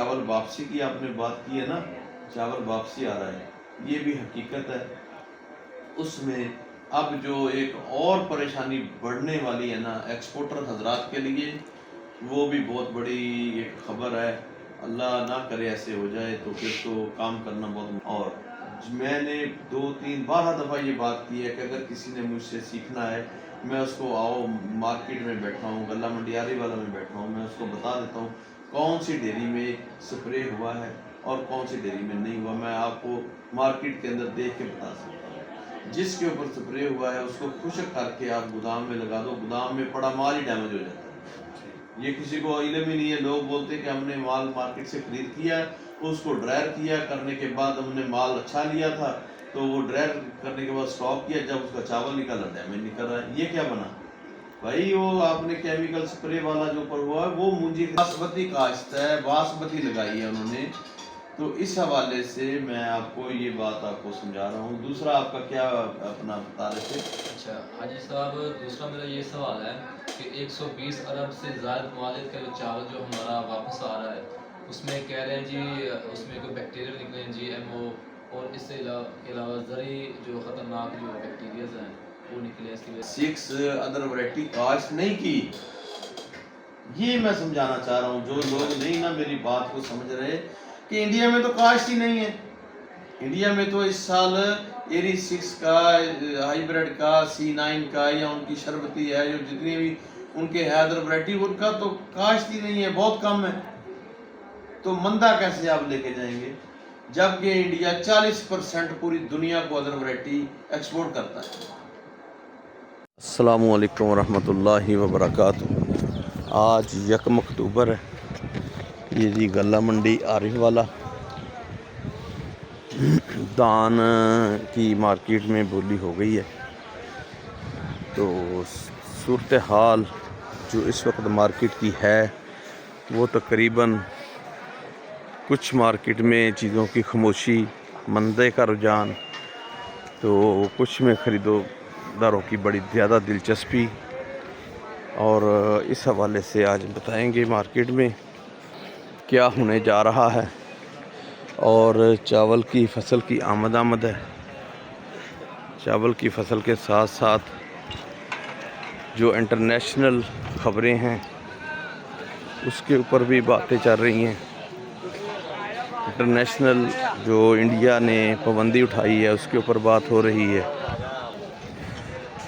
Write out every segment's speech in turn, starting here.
चावल वापसी की आपने बात की है ना, चावल वापसी आ रहा है, ये भी हकीकत है। उसमें अब जो एक और परेशानी बढ़ने वाली है ना एक्सपोर्टर हजरात के लिए, वो भी बहुत बड़ी एक खबर है। अल्लाह ना करे ऐसे हो जाए तो फिर तो काम करना बहुत। और मैंने 2-3 12 दफ़ा ये बात की है कि अगर किसी ने मुझसे सीखना है, मैं उसको आओ मार्केट में बैठा हूँ, गला मंडियारी वाला में बैठा हूँ, मैं उसको बता देता हूँ कौन सी डेयरी में स्प्रे हुआ है और कौन सी डेयरी में नहीं हुआ। मैं आपको मार्केट के अंदर देख के बता सकता हूँ। जिसके ऊपर स्प्रे हुआ है उसको खुश्क करके आप गोदाम में लगा दो, गोदाम में पड़ा माल ही डैमेज हो जाता है। ये किसी को इल्म ही नहीं है। लोग बोलते हैं कि हमने माल मार्केट से खरीद किया, उसको ड्रायर किया, करने के बाद हमने माल अच्छा लिया था, तो वो ड्रायर करने के बाद स्टॉक किया, जब उसका चावल निकला डैमेज निकल रहा है। ये क्या बना भाई? वो आपने केमिकल स्प्रे वाला जो ऊपर हुआ है वो मुंजी बासमती काश्त है, बासमती लगाई है उन्होंने। तो इस हवाले से मैं आपको ये बात आपको समझा रहा हूँ। दूसरा आपका क्या अपना बता रहे थे? अच्छा हाजी साहब, दूसरा मेरा ये सवाल है कि 120 अरब से ज़्यादा ममालिक का जो चावल जो हमारा वापस आ रहा है, उसमें कह रहे हैं जी उसमें कोई बैक्टीरिया निकले हैं, GMO, और इससे के अलावा ज़री जो ख़तरनाक जो बैक्टीरियाज हैं वो निकले इसकी वजह से। 6 अदर वैरायटी काश्त नहीं की, ये मैं समझाना चाह रहा हूँ। जो लोग नहीं ना मेरी बात को समझ रहे कि इंडिया में तो काश्त ही नहीं है। इंडिया में तो इस साल एरी 6 का, हाइब्रिड का, C9 का, या उनकी शरबती है, जो जितनी भी उनके है अदर वैरायटी, उनका तो काश्त ही नहीं है, बहुत कम है। तो मंदा कैसे आप लेके जाएंगे जबकि इंडिया 40% पूरी दुनिया को अदर वैरायटी एक्सपोर्ट करता है। अस्सलामु अलैकुम वरहमतुल्लाहि वबरकातुहू। आज 1 अक्टूबर है। ये जी गला मंडी आरिफ वाला दान की मार्केट में बोली हो गई है। तो सूरत हाल जो इस वक्त मार्केट की है वो तकरीबन कुछ मार्केट में चीज़ों की खामोशी, मंदे का रुझान, तो कुछ में ख़रीदारों की बड़ी ज़्यादा दिलचस्पी। और इस हवाले से आज बताएंगे मार्केट में क्या होने जा रहा है। और चावल की फसल की आमद है। चावल की फसल के साथ साथ जो इंटरनेशनल ख़बरें हैं उसके ऊपर भी बातें चल रही हैं। इंटरनेशनल जो इंडिया ने पाबंदी उठाई है उसके ऊपर बात हो रही है।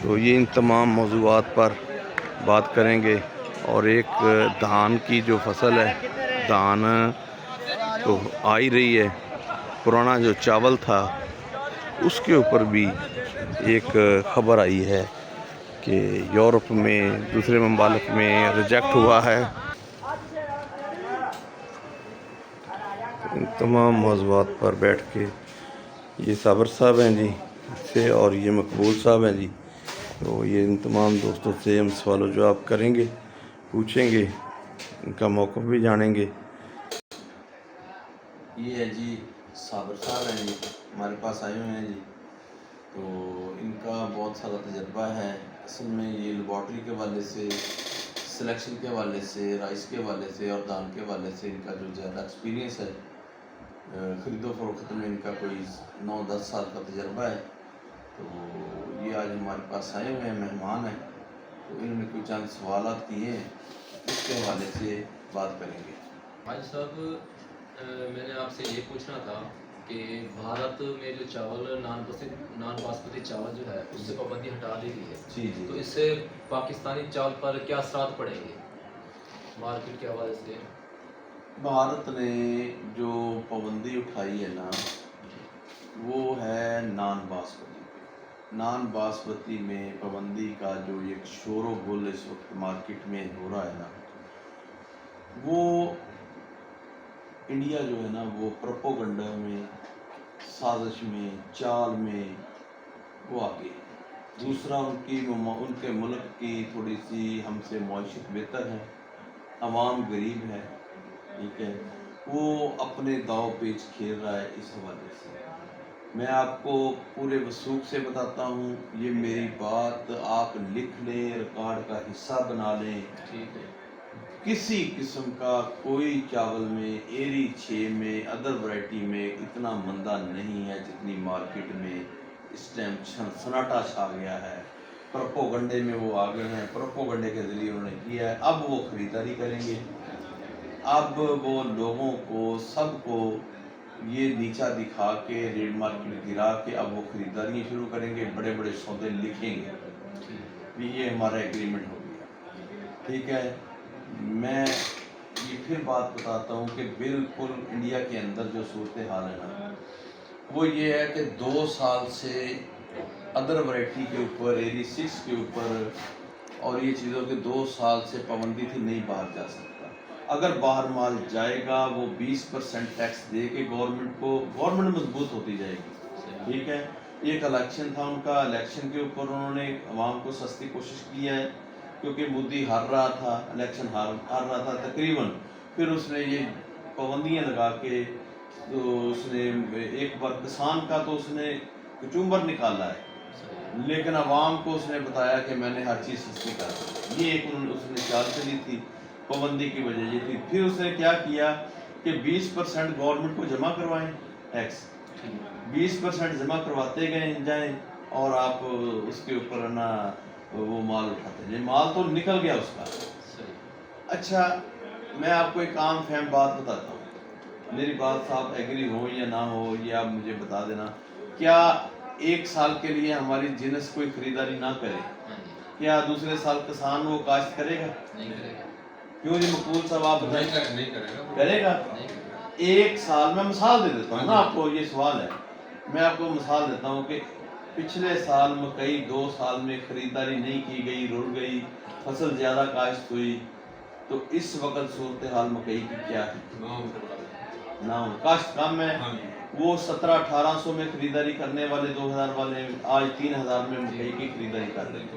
तो ये इन तमाम मौज़ूआत पर बात करेंगे। और एक धान की जो फसल है, धान तो आ ही रही है, पुराना जो चावल था उसके ऊपर भी एक ख़बर आई है कि यूरोप में, दूसरे ममालिक में रिजेक्ट हुआ है। इन तमाम मौज़ूआत पर बैठ के ये साबर साहब हैं जी से, और ये मकबूल साहब हैं जी। तो ये इन तमाम दोस्तों से हम सवाल जवाब करेंगे, पूछेंगे, इनका मौक़िफ़ भी जानेंगे। ये है जी साबर साहब हैं जी, हमारे पास आए हुए हैं जी। तो इनका बहुत सारा तजर्बा है। असल में ये लेबॉर्ट्री के हवाले से, सिलेक्शन के हवाले से, राइस के हवाले से और दान के हवाले से इनका जो ज़्यादा एक्सपीरियंस है। ख़रीदो फरोख्त में इनका कोई 9-10 साल का तजर्बा है। तो ये आज हमारे पास आए हुए हैं, मेहमान हैं। तो इन्होंने कोई चंद सवालात किए हैं, उसके हवाले से बात करेंगे। हाजी साहब, मैंने आपसे ये पूछना था कि भारत में जो चावल नान बासमती चावल जो है उससे पाबंदी हटा दी गई है, जी जी। तो इससे पाकिस्तानी चावल पर क्या असरात पड़ेंगे मार्केट के हवाले से? भारत ने जो पाबंदी उठाई है ना, वो है नान बासमती पे। नान बासमती में पाबंदी का जो एक शोर व गुल इस वक्त मार्केट में हो रहा है ना, वो इंडिया जो है ना वो प्रोपोगंडा में, साजिश में, चाल में वो आगे है। दूसरा उनके मुल्क की थोड़ी सी हमसे मईशत बेहतर है, अवाम गरीब है, ठीक है, वो अपने दाव पेच खेल रहा है। इस हवाले से मैं आपको पूरे वसूख से बताता हूँ, ये मेरी बात आप लिख लें, रिकॉर्ड का हिस्सा बना लें। ठीक है। किसी किस्म का कोई चावल में एरी 6 में अदर वैरायटी में इतना मंदा नहीं है जितनी मार्केट में इस टाइम सन्नाटा छा गया है। प्रोपोगंडे में वो आ गए हैं, प्रोपोगंडे के जरिए उन्होंने किया है। अब वो खरीदारी करेंगे, अब वो लोगों को सबको ये नीचा दिखा के रेड मार्केट गिरा के अब वो खरीदारी शुरू करेंगे, बड़े बड़े सौदे लिखेंगे भी ये हमारा एग्रीमेंट हो गया। ठीक है, मैं ये फिर बात बताता हूँ कि बिल्कुल इंडिया के अंदर जो सूरत हाल है ना, वो ये है कि 2 साल से अदर वैरायटी के ऊपर एरी 6 के ऊपर और ये चीज़ों के 2 साल से पाबंदी थी, नहीं बाहर जा सकता। अगर बाहर माल जाएगा वो 20% टैक्स दे के गवर्नमेंट को, गवर्नमेंट मजबूत होती जाएगी। ठीक है, एक इलेक्शन था उनका, इलेक्शन के ऊपर उन्होंने आवाम को सस्ती कोशिश किया है क्योंकि मोदी हार रहा था, इलेक्शन हार रहा था तकरीबन। फिर उसने ये पाबंदियाँ लगा के तो उसने एक बार किसान का तो उसने कचूम्बर निकाला है, लेकिन आवाम को उसने बताया कि मैंने हर चीज़ सस्ती कर दी। ये एक उसने चाल चली थी, पाबंदी की वजह ये थी। फिर उसने क्या किया कि 20% गवर्नमेंट को जमा करवाएं टैक्स, 20% जमा करवाते गए जाएं और आप उसके ऊपर ना वो माल उठाते जाए, माल तो निकल गया उसका। अच्छा, मैं आपको एक आम फहम बात बताता हूँ, मेरी बात से आप एग्री हो या ना हो ये आप मुझे बता देना। क्या 1 साल के लिए हमारी जिनस कोई खरीदारी ना करे, क्या दूसरे साल किसान वो काश्त करेगा? नहीं करेगा। क्यों जी मकबूल साहब आप बताएं? नहीं करेगा। करेगा? 1 साल, मैं मिसाल दे देता हूँ ना आपको, ये सवाल है, मैं आपको मिसाल देता हूँ कि पिछले साल मकई 2 साल में खरीदारी नहीं की गई, रुल गई, फसल ज़्यादा काश्त हुई, तो इस वक्त सूरत हाल मकई की क्या है? ना काश्त कम है। वो 1700-1800 में खरीदारी करने वाले 2000 वाले आज 3000 में मकई की खरीदारी कर रहे हैं।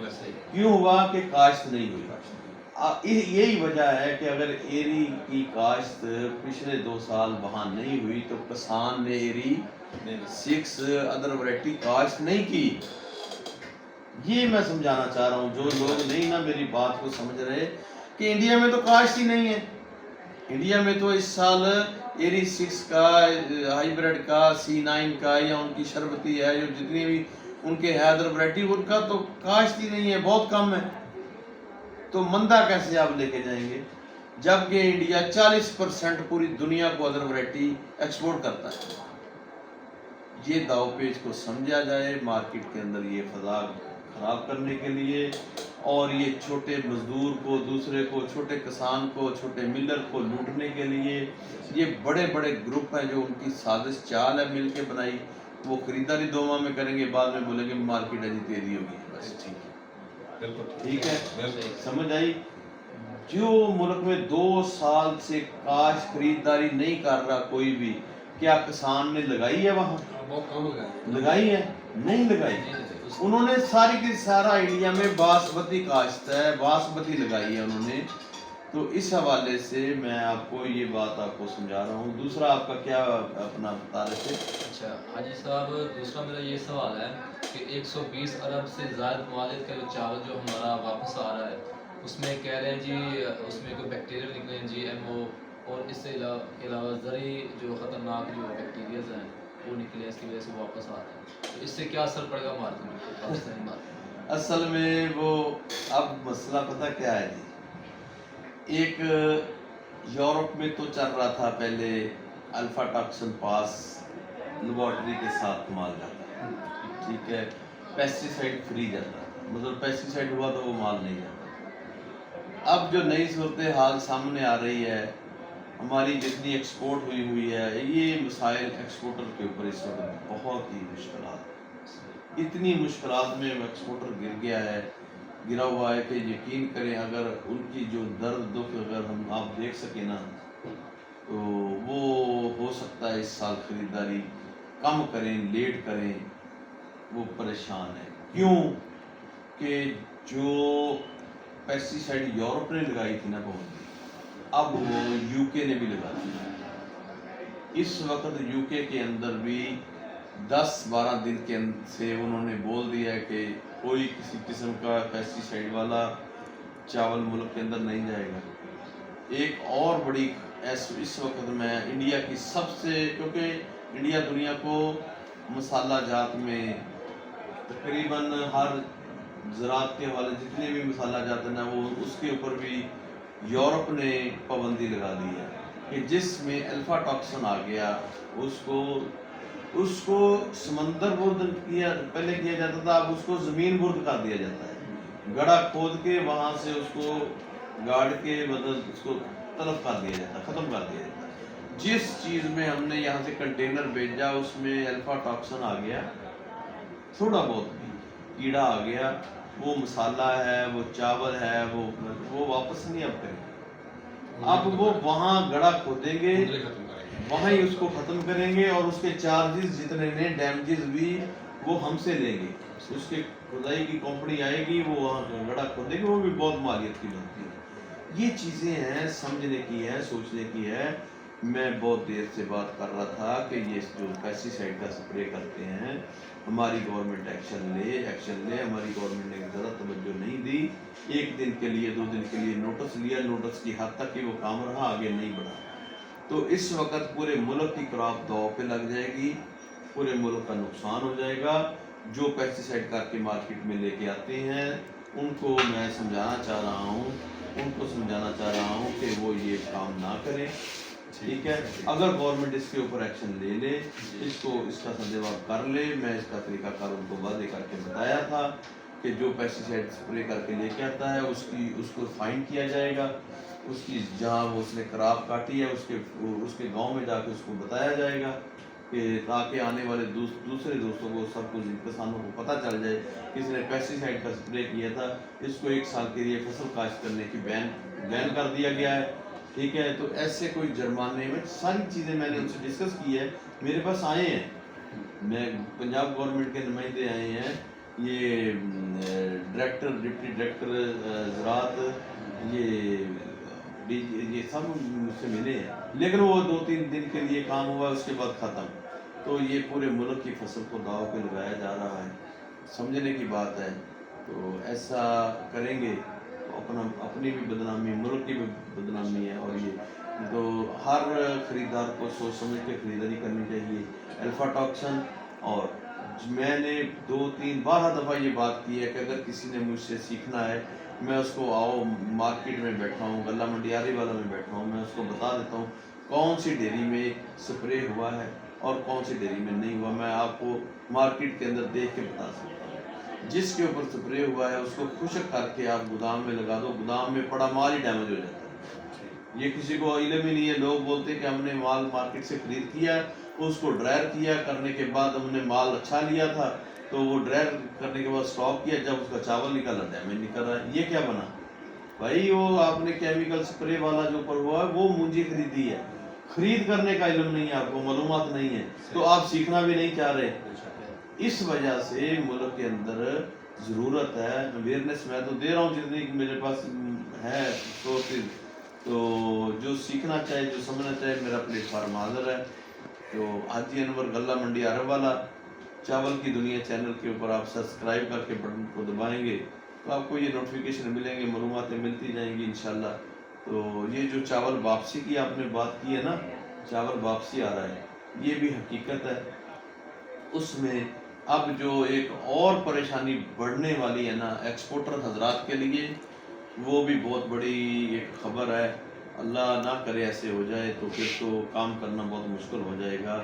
क्यों हुआ कि काश्त नहीं हुई। यही वजह है कि अगर एरी की काश्त पिछले 2 साल वहाँ नहीं हुई तो किसान ने एरी 6 अदर वैरायटी काश्त नहीं की। ये मैं समझाना चाह रहा हूँ, जो लोग नहीं ना मेरी बात को समझ रहे कि इंडिया में तो काश्त ही नहीं है। इंडिया में तो इस साल एरी 6 का, हाइब्रिड का, C9 का या उनकी शरबती है, जो जितनी भी उनके है अदर वैरायटी, उनका तो काश्त ही नहीं है, बहुत कम है। तो मंदा कैसे आप लेके जाएंगे जबकि इंडिया 40% पूरी दुनिया को अदर वैरायटी एक्सपोर्ट करता है। ये दावपेच को समझा जाए मार्केट के अंदर ये फजा खराब करने के लिए, और ये छोटे मजदूर को, दूसरे को, छोटे किसान को, छोटे मिलर को लूटने के लिए ये बड़े बड़े ग्रुप हैं जो उनकी साजिश चाल है मिल के बनाई। वो खरीदारी 2 माह में करेंगे, बाद में बोलेंगे मार्केट अजी तेजी होगी। बस ठीक है, समझ आई? जो मुल्क में 2 साल से काश खरीदारी नहीं कर रहा कोई भी, क्या किसान ने लगाई है वहाँ? बहुत कम लगाई है? नहीं लगाई। उन्होंने सारी की सारा इंडिया में बासमती काश्त है, बासमती लगाई है उन्होंने। तो इस हवाले से मैं आपको ये बात आपको समझा रहा हूँ। दूसरा आपका क्या अपना बता रहे थे? अच्छा हाजी साहब, दूसरा मेरा ये सवाल है कि 120 अरब से ज़्यादा ममालिक का जो चावल जो हमारा वापस आ रहा है, उसमें कह रहे हैं जी उसमें कोई बैक्टीरिया निकले हैं, GMO, और इससे अलावा ज़री जो ख़तरनाक जो बैक्टीरियाज हैं वो निकले, इसकी वजह से वापस आ रहे हैं। तो इससे क्या असर पड़ेगा मार्केट में, पाकिस्तानी मार्केट? असल में वो अब मसला पता क्या है जी, एक यूरोप में तो चल रहा था पहले अल्फा टॉक्सिन पास लेबॉर्ट्री के साथ माल जाता है, ठीक है, पेस्टिसाइड फ्री जाता है, मतलब पेस्टिसाइड हुआ तो वो माल नहीं जाता। अब जो नई सूरत हाल सामने आ रही है, हमारी जितनी एक्सपोर्ट हुई है, ये मसाइल एक्सपोर्टर के ऊपर इस वक्त बहुत ही मुश्किलात, इतनी मुश्किलात में एक्सपोर्टर गिरा हुआ है कि यकीन करें अगर उनकी जो दर्द दुख अगर हम आप देख सके ना, तो वो हो सकता है इस साल खरीदारी कम करें, लेट करें, वो परेशान है। क्यों कि जो पेस्टिसाइड यूरोप ने लगाई थी ना पाबंदी, अब वो यूके ने भी लगा दी। इस वक्त यूके के अंदर भी 10-12 दिन के से उन्होंने बोल दिया है कि कोई किसी किस्म का पेस्टिसाइड वाला चावल मुल्क के अंदर नहीं जाएगा। ایک اور بڑی اس وقت میں انڈیا کی سب سے، کیونکہ انڈیا دنیا کو مسالہ جات میں تقریباً ہر زراعت کے حوالے جتنے بھی مسالہ جات ہیں نا، وہ اس کے اوپر بھی یورپ نے پابندی لگا دی ہے کہ جس میں الفا ٹاکسن آ گیا، اس کو سمندر برد پہلے کیا جاتا تھا، اب اس کو زمین برد کر دیا جاتا ہے، گڑھا کھود کے وہاں سے اس کو گاڑ کے مطلب اس کو تلف کر دیا جاتا ہے، ختم کر دیا جاتا ہے۔ جس چیز میں ہم نے یہاں سے کنٹینر بھیجا اس میں الفا ٹاکسن آ گیا، تھوڑا بہت بھی کیڑا آ گیا، وہ مسالہ ہے، وہ چاول ہے، وہ واپس نہیں اب کریں گے، اب وہ وہاں گڑھا کھودیں گے، وہاں ہی اس کو ختم کریں گے، اور اس کے چارجز جتنے نے ڈیمیجز بھی وہ ہم سے لیں گے، اس کے کھدائی کی کمپنی آئے گی، وہ وہاں گڑھا کھودے گی، وہ بھی بہت مالیت کی بنتی ہے۔ یہ چیزیں ہیں، سمجھنے کی ہے، سوچنے کی ہے۔ میں بہت دیر سے بات کر رہا تھا کہ یہ جو پیسٹی سائڈ کا سپرے کرتے ہیں، ہماری گورنمنٹ ایکشن لے، ہماری گورنمنٹ نے زیادہ توجہ نہیں دی، ایک دن کے لیے 2 دن کے لیے نوٹس لیا، نوٹس کی حد تک ہی وہ کام رہا، آگے نہیں بڑھا۔ تو اس وقت پورے ملک کی کراپ داؤ پہ لگ جائے گی، پورے ملک کا نقصان ہو جائے گا۔ جو پیسٹی سائڈ کر کے مارکیٹ میں لے کے آتے ہیں ان کو میں سمجھانا چاہ رہا ہوں کہ وہ یہ کام نہ کریں، ٹھیک ہے؟ اگر گورنمنٹ اس کے اوپر ایکشن لے لے، اس کا سدباب کر لے، میں اس کا طریقہ کار ان کو واضح کر کے بتایا تھا کہ جو پیسٹی سائڈ اسپرے کر کے لے کے آتا ہے اس کو فائن کیا جائے گا، اس کی جہاں وہ اس نے کراپ کاٹی ہے اس کے گاؤں میں جا کے اس کو بتایا جائے گا، کہ تاکہ آنے والے دوسرے دوستوں کو، سب کچھ کسانوں کو پتہ چل جائے کہ اس نے پیسٹی سائڈ کا اسپرے کیا تھا، اس کو 1 سال کے لیے فصل کاشت کرنے کی بین کر دیا گیا ہے، ٹھیک ہے؟ تو ایسے کوئی جرمانے میں ساری چیزیں میں نے ان سے ڈسکس کی ہے، میرے پاس آئے ہیں، میں پنجاب گورنمنٹ کے نمائندے آئے ہیں، یہ ڈپٹی ڈائریکٹر زراعت، یہ سب مجھ سے ملے ہیں، لیکن وہ 2-3 دن کے لیے کام ہوا، اس کے بعد ختم۔ تو یہ پورے ملک کی فصل کو داؤ پہ لگایا جا رہا ہے، سمجھنے کی بات ہے۔ تو ایسا کریں گے تو اپنی بھی بدنامی، ملک کی بھی بدنامی ہے، اور یہ تو ہر خریدار کو سوچ سمجھ کے خریداری کرنی چاہیے۔ الفا ٹاکسن، اور میں نے 12 دفعہ یہ بات کی ہے کہ اگر کسی نے مجھ سے سیکھنا ہے، میں اس کو مارکیٹ میں بیٹھا ہوں، غلہ منڈیاری والا میں بیٹھا ہوں، میں اس کو بتا دیتا ہوں کون سی ڈیری میں سپرے ہوا ہے اور کون سی ڈیری میں نہیں ہوا، میں آپ کو مارکیٹ کے اندر دیکھ کے بتا سکتا ہوں۔ جس کے اوپر سپرے ہوا ہے اس کو خشک کر کے آپ گودام میں لگا دو، گودام میں پڑا مال ہی ڈیمیج ہو جاتا ہے۔ یہ کسی کو علم ہی نہیں ہے، لوگ بولتے ہیں کہ ہم نے مال مارکیٹ سے خرید کیا، اس کو ڈرائر کیا، کرنے کے بعد ہم نے مال اچھا لیا تھا، تو وہ ڈرائر کرنے کے بعد سٹاک کیا، جب اس کا چاول نکالا ڈیمیج نکل رہا ہے۔ یہ کیا بنا بھائی؟ وہ آپ نے کیمیکل سپرے والا جو اوپر ہوا ہے وہ مونجی خریدی ہے، خرید کرنے کا علم نہیں ہے، آپ کو معلومات نہیں ہے، تو آپ سیکھنا بھی نہیں چاہ رہے۔ اس وجہ سے ملک کے اندر ضرورت ہے اویئرنیس، میں تو دے رہا ہوں جتنی میرے پاس ہے سورسز، تو جو سیکھنا چاہے، جو سمجھنا چاہے، میرا پلیٹ فارم حاضر ہے۔ تو حاجی انور غلہ منڈی عرب والا چاول کی دنیا چینل کے اوپر آپ سبسکرائب کر کے بٹن کو دبائیں گے تو آپ کو یہ نوٹیفیکیشن ملیں گے، معلوماتیں ملتی جائیں گی انشاءاللہ۔ تو یہ جو چاول واپسی کی آپ نے بات کی ہے نا، چاول واپسی آ رہا ہے، یہ بھی حقیقت ہے۔ اس میں اب جو ایک اور پریشانی بڑھنے والی ہے نا ایکسپورٹر حضرات کے لیے، وہ بھی بہت بڑی ایک خبر ہے۔ اللہ نہ کرے ایسے ہو جائے تو پھر تو کام کرنا بہت مشکل ہو جائے گا،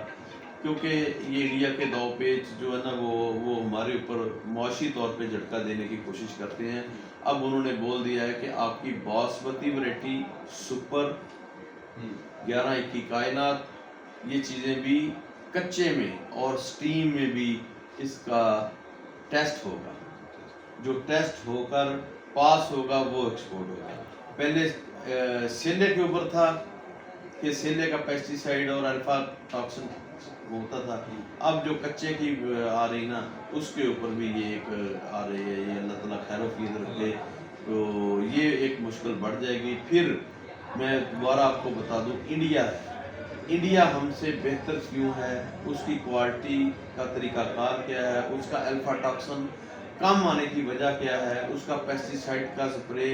کیونکہ یہ انڈیا کے دو پیچ جو ہے نا وہ ہمارے اوپر معاشی طور پہ جھٹکا دینے کی کوشش کرتے ہیں۔ اب انہوں نے بول دیا ہے کہ آپ کی باسمتی ویرائٹی سپر 11-21 کائنات، یہ چیزیں بھی کچے میں اور سٹیم میں بھی اس کا ٹیسٹ ہوگا، جو ٹیسٹ ہو کر پاس ہوگا وہ ایکسپورٹ ہوگا۔ پہلے سیلے کے اوپر تھا کہ سیلے کا پیسٹی سائیڈ اور الفا ٹاکسن ہوتا تھا، اب جو کچے کی آ رہی نا اس کے اوپر بھی یہ ایک آ رہی ہے، یہ اللہ تعالیٰ خیر و فیض رکھے، تو یہ ایک مشکل بڑھ جائے گی۔ پھر میں دوبارہ آپ کو بتا دوں، انڈیا ہم سے بہتر کیوں ہے، اس کی کوالٹی کا طریقہ کار کیا ہے، اس کا الفا ٹاکسن کم آنے کی وجہ کیا ہے، اس کا پیسٹی سائیڈ کا سپرے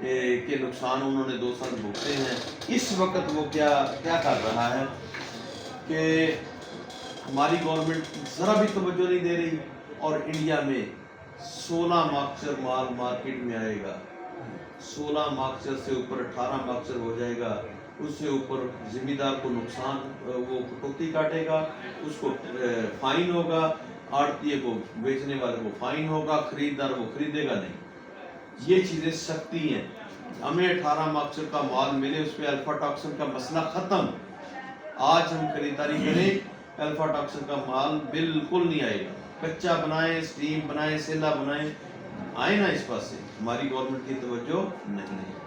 के नुकसान उन्होंने 2 साल भुगते हैं। इस वक्त वो क्या क्या कर रहा है कि हमारी गवर्नमेंट ज़रा भी तवज्जो नहीं दे रही, और इंडिया में 16 मार्क्सर माल मार्केट में आएगा, 16 मार्क्सर से ऊपर 18 मार्क्सर हो जाएगा, उससे ऊपर ज़िम्मेदार को नुकसान, वो कटौती काटेगा, उसको फाइन होगा, आड़तिए को बेचने वाले को फाइन होगा, खरीदार वो खरीदेगा नहीं। ये चीज़ें सख्ती हैं। हमें 18 मार्क्सर का माल मिले, उस पर अल्फा टॉक्सिन का मसला ख़त्म। आज हम खरीदारी करें, अल्फा टॉक्सिन का माल बिल्कुल नहीं आएगा। कच्चा बनाएं, स्टीम बनाएं, सेला बनाएं, आए ना इस पास से, हमारी गवर्नमेंट की तवज्जो नहीं है।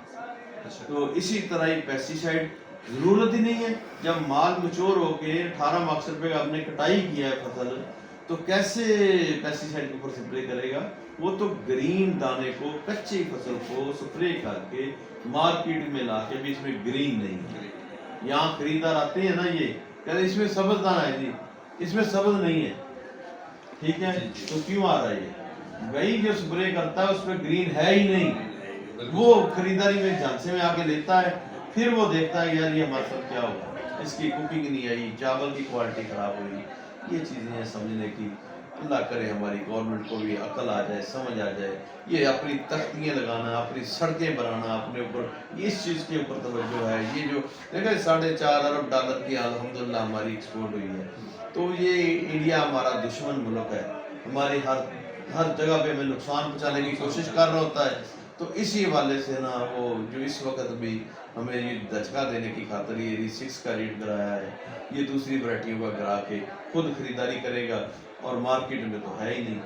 तो इसी तरह ही पेस्टिसाइड ज़रूरत ही नहीं है। जब माल मच्योर होके 18 मार्क्सर पे आपने कटाई किया है फसल, तो कैसे पेस्टिसाइड के ऊपर स्प्रे करेगा? वो तो ग्रीन दाने को, कच्ची फसल को स्प्रे करके मार्केट में ला के भी इसमें ग्रीन नहीं है। यहाँ खरीदार आते हैं ना, ये कहते इसमें सब्ज दाना है जी, इसमें सब्ज नहीं है, ठीक है, तो क्यों आ रहा है ये? वही जो स्प्रे करता है उसमें ग्रीन है ही नहीं, वो खरीदारी में झांसे में आके लेता है, फिर वो देखता है यार ये हमारे साथ क्या होगा, इसकी कुकिंग नहीं आई, चावल की क्वालिटी खराब हुई। ये चीज़ें हैं समझने की। अल्लाह करे हमारी गवर्नमेंट को भी अकल आ जाए, समझ आ जाए। ये अपनी तख्तियाँ लगाना, अपनी सड़कें बनाना, अपने ऊपर इस चीज़ के ऊपर तवज्जो है। ये जो देखा $4.5 अरब की अल्हम्दुलिल्लाह हमारी एक्सपोर्ट हुई है, तो ये इंडिया हमारा दुश्मन मुल्क है, हमारी हर जगह पे हमें नुकसान पहुँचाने की कोशिश कर रहा होता है। तो इसी हवाले से ना वो जो इस वक्त भी हमें ये धचका देने की खातिर ये री6 का रेट गिराया है, ये दूसरी वैरायटियों का गिरा के खुद खरीदारी करेगा, और मार्केट में तो है ही नहीं।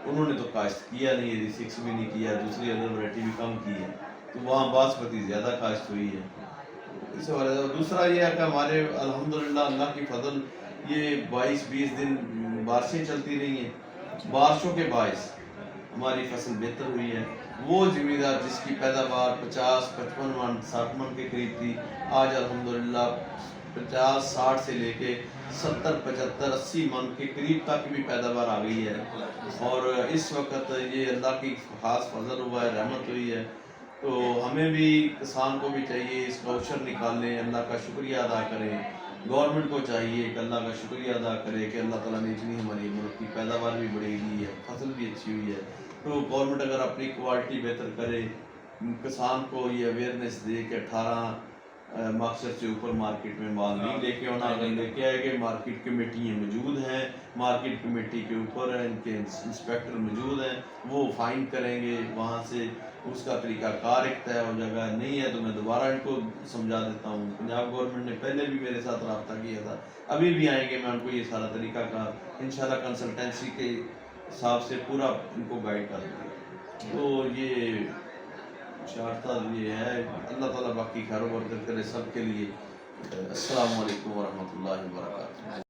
उन्होंने तो काश्त किया नहीं, री6 भी नहीं किया, दूसरी अदर वैरायटी भी कम की है, तो वहाँ बासमती ज़्यादा काश्त हुई है। इस हवाले से दूसरा ये है कि हमारे अल्हम्दुलिल्लाह अल्लाह की फजल ये 22-20 दिन बारिशें चलती रही हैं, बारिशों के बायस हमारी फसल बेहतर हुई है। वो ज़मींदार जिसकी पैदावार 50-55 मन 60 मन के करीब थी, आज अल्हम्दुलिल्लाह 50-60 से लेके 70-75-80 मन के करीब तक भी पैदावार आ गई है। और इस वक्त ये अल्लाह की खास फजल हुआ है, रहमत हुई है। तो हमें भी, किसान को भी चाहिए इसका अवसर निकालें, अल्लाह का शुक्रिया अदा करें। गवर्नमेंट को चाहिए कि अल्लाह का शुक्रिया अदा करे कि अल्लाह ताला ने इतनी हमारी मुल्क की पैदावार भी बढ़ेगी है, फसल भी अच्छी हुई है। तो गवर्नमेंट अगर अपनी क्वालिटी बेहतर करे, किसान को ये अवेयरनेस दे कि 18 मकसद से ऊपर मार्केट में माल नहीं लेके आना, अगर लेके आएंगे मार्केट कमेटियाँ मौजूद हैं, मार्केट कमेटी के ऊपर इनके इंस्पेक्टर मौजूद हैं, वो फाइन करेंगे, वहाँ से उसका तरीकाकार एक तय हो जाएगा। नहीं है तो मैं दोबारा इनको समझा देता हूँ। पंजाब गवर्नमेंट ने पहले भी मेरे साथ रब्ता किया था, अभी भी आएंगे, मैं उनको ये सारा तरीकाकार इंशाल्लाह कंसल्टेंसी के हिसाब से पूरा इनको गाइड कर दूँगा। तो ये चाहता ये है, अल्लाह ताला बाकी खैर बरकत करे सबके लिए। अस्सलाम वालेकुम वरहमतुल्लाहि वबरकातुहू।